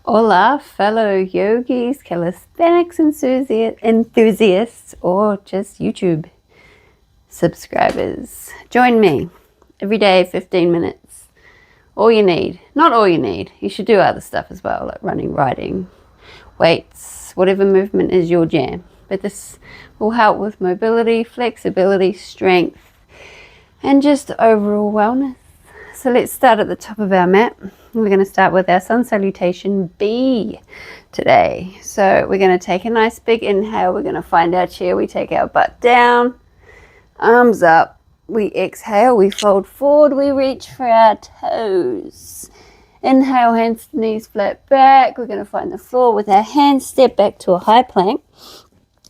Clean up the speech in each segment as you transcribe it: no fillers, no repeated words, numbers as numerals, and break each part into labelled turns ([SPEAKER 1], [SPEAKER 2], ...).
[SPEAKER 1] Hola, fellow yogis, calisthenics enthusiasts, or just YouTube subscribers. Join me every day, 15 minutes. All you need. Not all you need. You should do other stuff as well, like running, riding, weights, whatever movement is your jam. But this will help with mobility, flexibility, strength, and just overall wellness. So let's start at the top of our mat. We're going to start with our sun salutation B today. So we're going to take a nice big inhale. We're going to find our chair. We take our butt down, arms up. We exhale. We fold forward. We reach for our toes. Inhale, hands to knees flat back. We're going to find the floor with our hands. Step back to a high plank.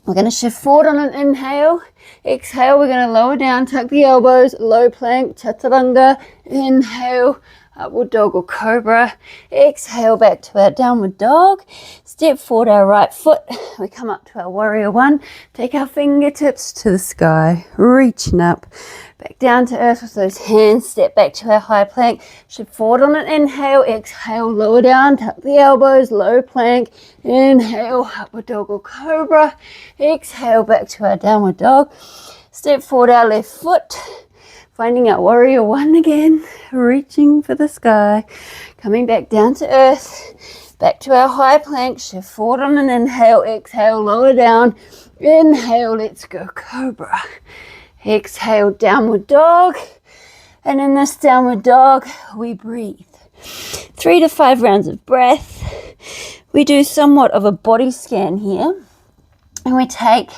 [SPEAKER 1] We're going to shift forward on an inhale. Exhale, we're going to lower down, tuck the elbows, low plank, chaturanga. Inhale, upward dog or cobra. Exhale, back to our downward dog. Step forward our right foot. We come up to our warrior one. Take our fingertips to the sky, reaching up. Back down to earth with those hands. Step back to our high plank. Shift forward on an inhale. Exhale, lower down, tuck the elbows, low plank. Inhale, upward dog or cobra. Exhale, back to our downward dog. Step forward our left foot. Finding our warrior one again. Reaching for the sky. Coming back down to earth. Back to our high plank. Shift forward on an inhale. Exhale, lower down. Inhale, let's go cobra. Exhale, downward dog. And in this downward dog, we breathe. 3 to 5 rounds of breath. We do somewhat of a body scan here. And we take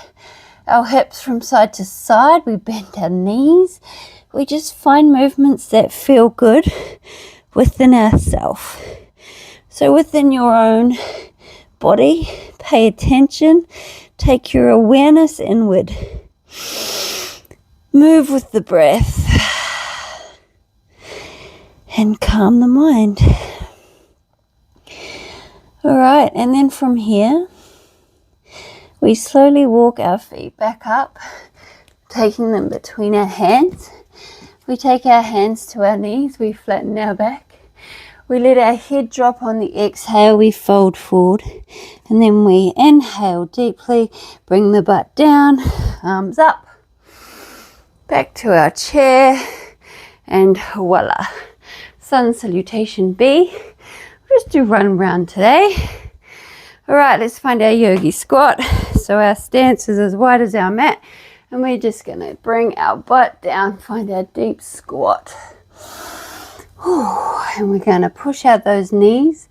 [SPEAKER 1] our hips from side to side. We bend our knees. We just find movements that feel good within ourselves. So within your own body, pay attention. Take your awareness inward. Move with the breath and calm the mind. All right, and then from here, we slowly walk our feet back up, taking them between our hands. We take our hands to our knees, we flatten our back. We let our head drop on the exhale, we fold forward. And then we inhale deeply, bring the butt down, arms up. Back to our chair, and voila. Sun salutation B. We'll just do run round today. All right, let's find our yogi squat. So our stance is as wide as our mat, and we're just going to bring our butt down, find our deep squat. And we're going to push out those knees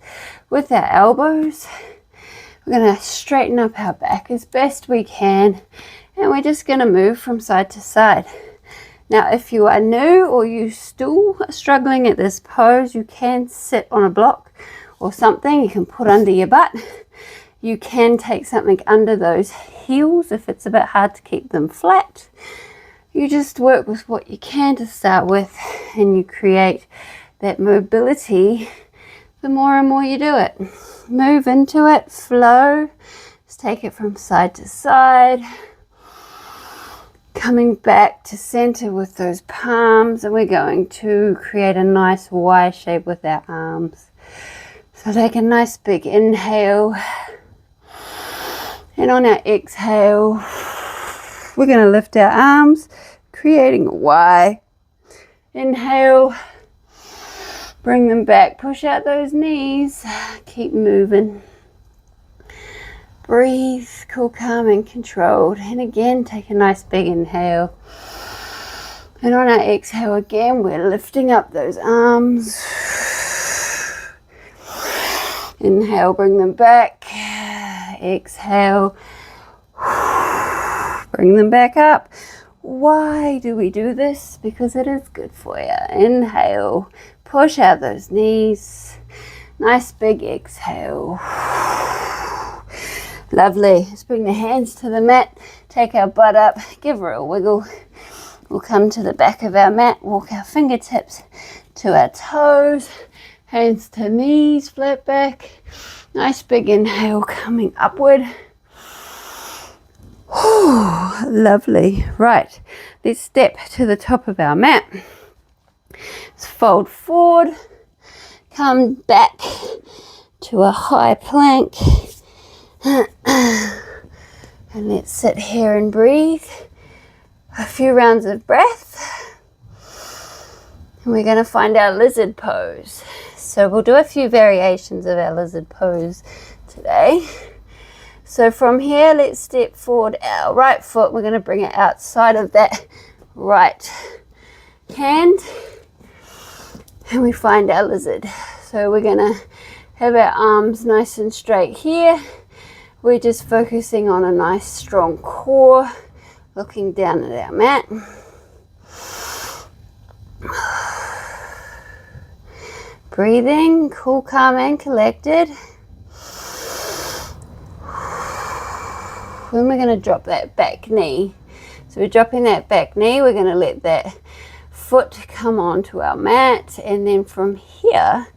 [SPEAKER 1] with our elbows. We're going to straighten up our back as best we can, and we're just going to move from side to side. Now, if you are new or you still are struggling at this pose, you can sit on a block or something you can put under your butt. You can take something under those heels if it's a bit hard to keep them flat. You just work with what you can to start with, and you create that mobility the more and more you do it. Move into it, flow, just take it from side to side. Coming back to center with those palms, and we're going to create a nice Y shape with our arms. So take a nice big inhale, and on our exhale, we're going to lift our arms, creating a Y. Inhale, bring them back, push out those knees, keep moving. Breathe, cool, calm, and controlled. And again, take a nice big inhale. And on our exhale again, we're lifting up those arms. Inhale, bring them back. Exhale, bring them back up. Why do we do this? Because it is good for you. Inhale, push out those knees. Nice big exhale. Lovely. Let's bring the hands to the mat. Take our butt up. Give her a wiggle. We'll come to the back of our mat. Walk our fingertips to our toes. Hands to knees, flat back. Nice big inhale coming upward. Lovely. Right. Let's step to the top of our mat. Let's fold forward. Come back to a high plank. And let's sit here and breathe. A few rounds of breath. And we're going to find our lizard pose. So we'll do a few variations of our lizard pose today. So from here, let's step forward our right foot. We're going to bring it outside of that right hand. And we find our lizard. So we're going to have our arms nice and straight here. We're just focusing on a nice strong core, looking down at our mat. Breathing, cool, calm and collected. Then we're going to drop that back knee. So we're dropping that back knee. We're going to let that foot come onto our mat. And then from here,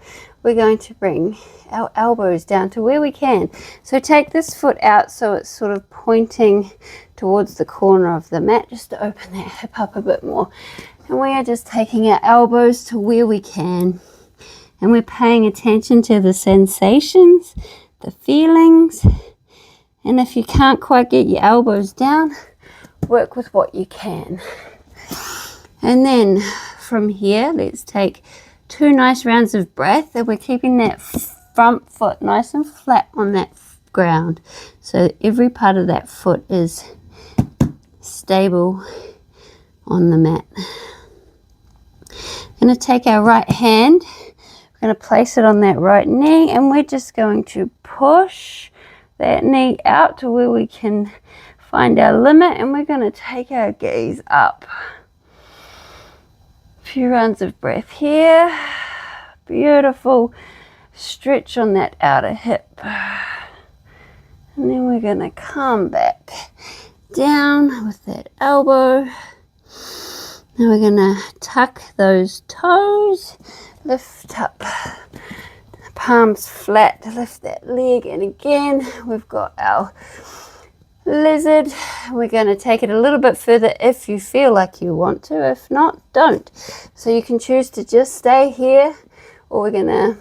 [SPEAKER 1] we're going to bring our elbows down to where we can. So take this foot out so it's sort of pointing towards the corner of the mat, just to open that hip up a bit more. And we are just taking our elbows to where we can. And we're paying attention to the sensations, the feelings. And if you can't quite get your elbows down, work with what you can. And then from here, let's take 2 nice rounds of breath, and we're keeping that front foot nice and flat on that ground. So every part of that foot is stable on the mat. We're going to take our right hand, we're going to place it on that right knee, and we're just going to push that knee out to where we can find our limit, and we're going to take our gaze up. A few rounds of breath here. Beautiful stretch on that outer hip. And then we're going to come back down with that elbow. Now we're going to tuck those toes, lift up, the palms flat, lift that leg, and again we've got our lizard. We're going to take it a little bit further if you feel like you want to. If not, don't. So you can choose to just stay here, or we're going to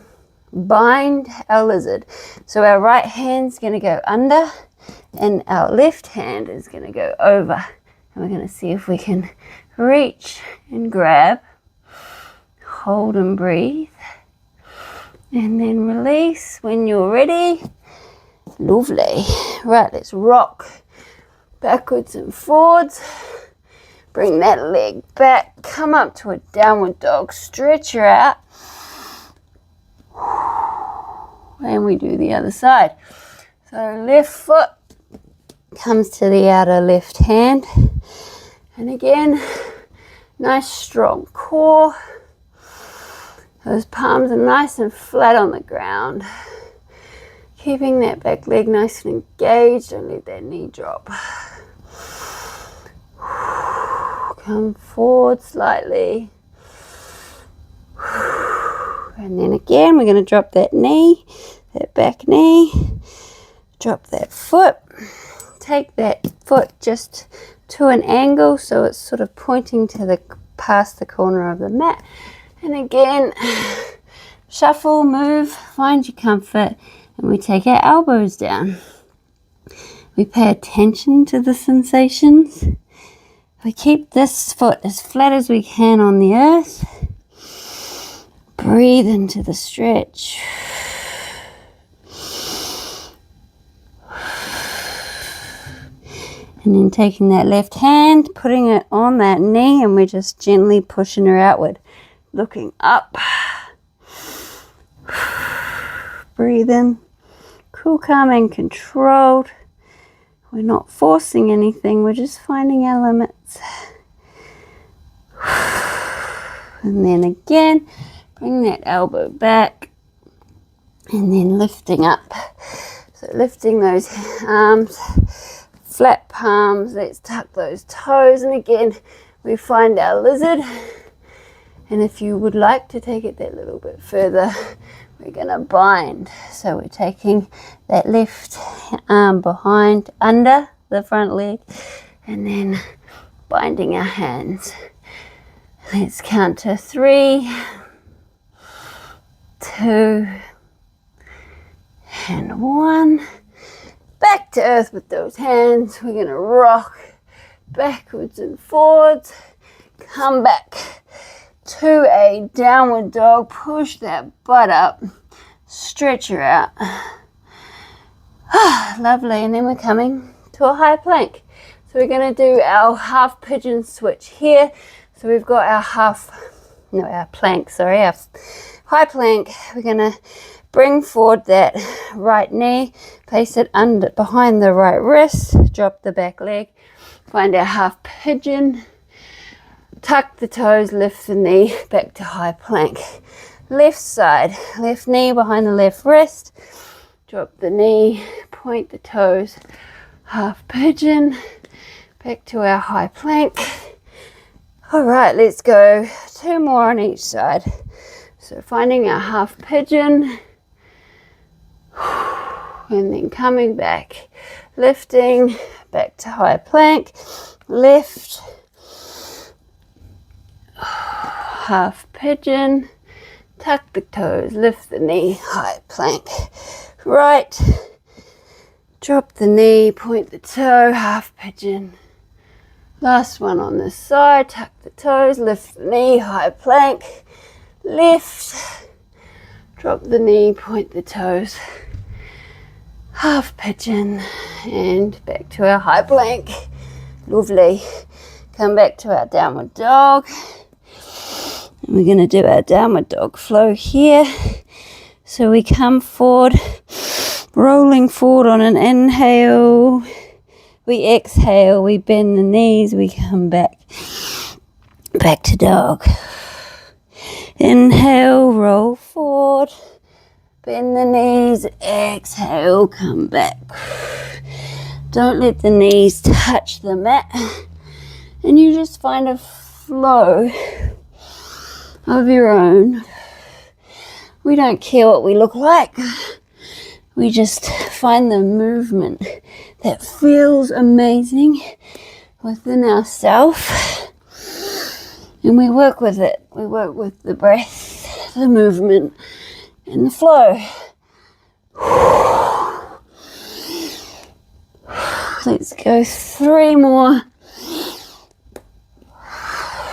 [SPEAKER 1] bind our lizard. So our right hand's going to go under and our left hand is going to go over. And we're going to see if we can reach and grab, hold and breathe, and then release when you're ready. Lovely. Right, let's rock backwards and forwards. Bring that leg back, come up to a downward dog, stretch her out. And we do the other side. So left foot comes to the outer left hand. And again, nice strong core. Those palms are nice and flat on the ground. Keeping that back leg nice and engaged. Don't let that knee drop. Come forward slightly. And then again, we're going to drop that knee, that back knee. Drop that foot. Take that foot just to an angle so it's sort of pointing to the past the corner of the mat. And again, shuffle, move, find your comfort. And we take our elbows down. We pay attention to the sensations. We keep this foot as flat as we can on the earth. Breathe into the stretch. And then taking that left hand, putting it on that knee, and we're just gently pushing her outward. Looking up. Breathe in. Cool, calm and controlled. We're not forcing anything, we're just finding our limits. And then again, bring that elbow back and then lifting up. So lifting those arms, flat palms, let's tuck those toes, and again we find our lizard. And if you would like to take it that little bit further, we're going to bind. So we're taking that left arm behind, under the front leg, and then binding our hands. Let's count to 3, 2, and 1. Back to earth with those hands. We're going to rock backwards and forwards. Come back to a downward dog. Push that butt up. Stretch her out. Lovely. And then we're coming to a high plank. So we're going to do our half pigeon switch here. So we've got our our high plank. We're going to bring forward that right knee, place it behind the right wrist, drop the back leg, find our half pigeon, tuck the toes, lift the knee, back to high plank. Left side, left knee behind the left wrist, drop the knee, point the toes, half pigeon, back to our high plank. All right, let's go 2 more on each side. So finding our half pigeon, and then coming back, lifting, back to high plank, lift, half pigeon, tuck the toes, lift the knee, high plank, right, drop the knee, point the toe, half pigeon. Last one on this side, tuck the toes, lift the knee, high plank, lift, drop the knee, point the toes, half pigeon, and back to our high plank. Lovely. Come back to our downward dog. And we're going to do our downward dog flow here. So we come forward, rolling forward on an inhale. We exhale, we bend the knees, we come back to dog. Inhale, roll forward, bend the knees, exhale, come back. Don't let the knees touch the mat, and you just find a flow of your own. We don't care what we look like. We just find the movement that feels amazing within ourselves, and we work with it. We work with the breath, the movement, and the flow. Let's go 3 more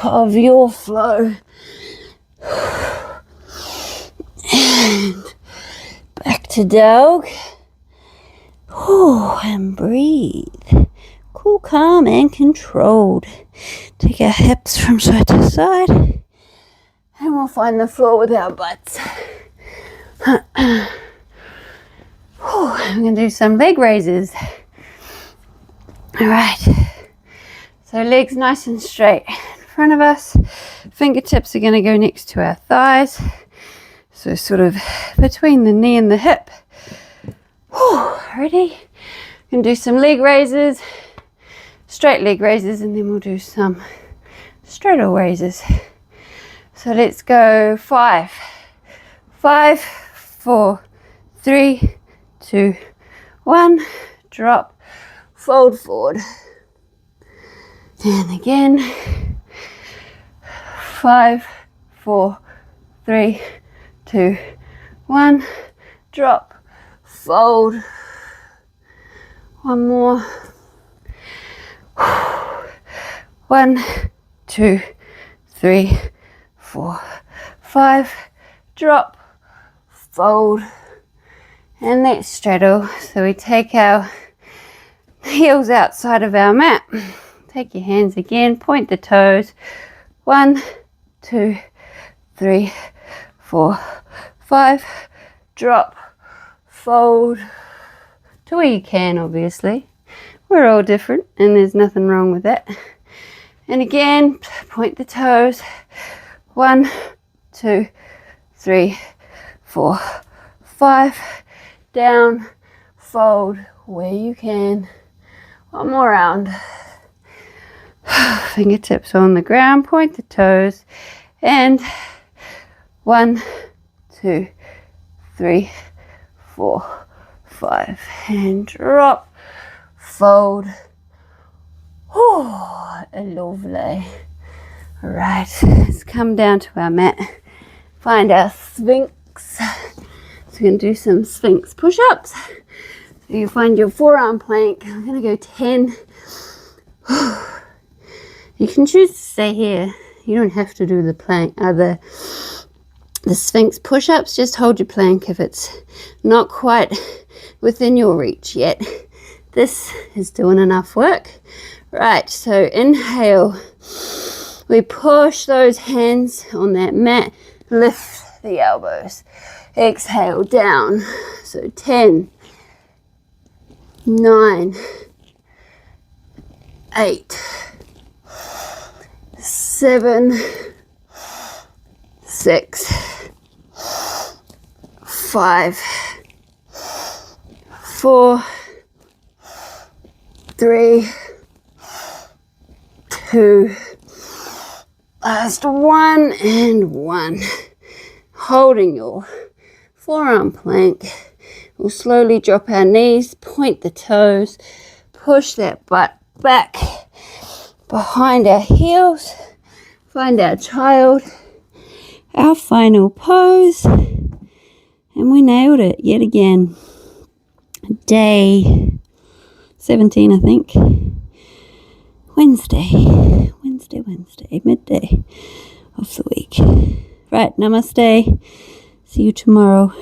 [SPEAKER 1] of your flow. And back to dog. And breathe. Cool, calm, and controlled. Take our hips from side to side. And we'll find the floor with our butts. I'm going to do some leg raises. All right. So legs nice and straight in front of us. Fingertips are going to go next to our thighs. So sort of between the knee and the hip. Ready? Going to do some leg raises, straight leg raises, and then we'll do some straddle raises. So let's go 5, 4, 3, 2, 1. Drop, fold forward. And again. 5, 4, 3, 2, 1. Drop, fold. One more. 1, 2, 3, 4, 5. Drop, fold, and let's straddle. So we take our heels outside of our mat. Take your hands again, point the toes. 1, 2, 3, 4, 5. Drop, fold. To where you can, obviously. We're all different, and there's nothing wrong with that. And again, point the toes. 1, 2, 3, 4, 5. Down, fold where you can. One more round. Fingertips on the ground, point the toes. And 1, 2, 3, 4, 5, and drop, fold. Lovely. All right, let's come down to our mat. Find our Sphinx So we're going to do some Sphnix push-ups. So you find your forearm plank. I'm going to go 10. You can choose to stay here. You don't have to do the plank, the Sphnix push-ups. Just hold your plank if it's not quite within your reach yet. This is doing enough work. Right, so inhale. We push those hands on that mat. Lift the elbows. Exhale down. So 10, 9, 8, 7, 6, 5, 4, 3, 2, last one, and 1. Holding your forearm plank. We'll slowly drop our knees, point the toes, push that butt back behind our heels, find our child, our final pose, and we nailed it yet again. Day 17, I think. Wednesday, midday of the week. Right, namaste. See you tomorrow.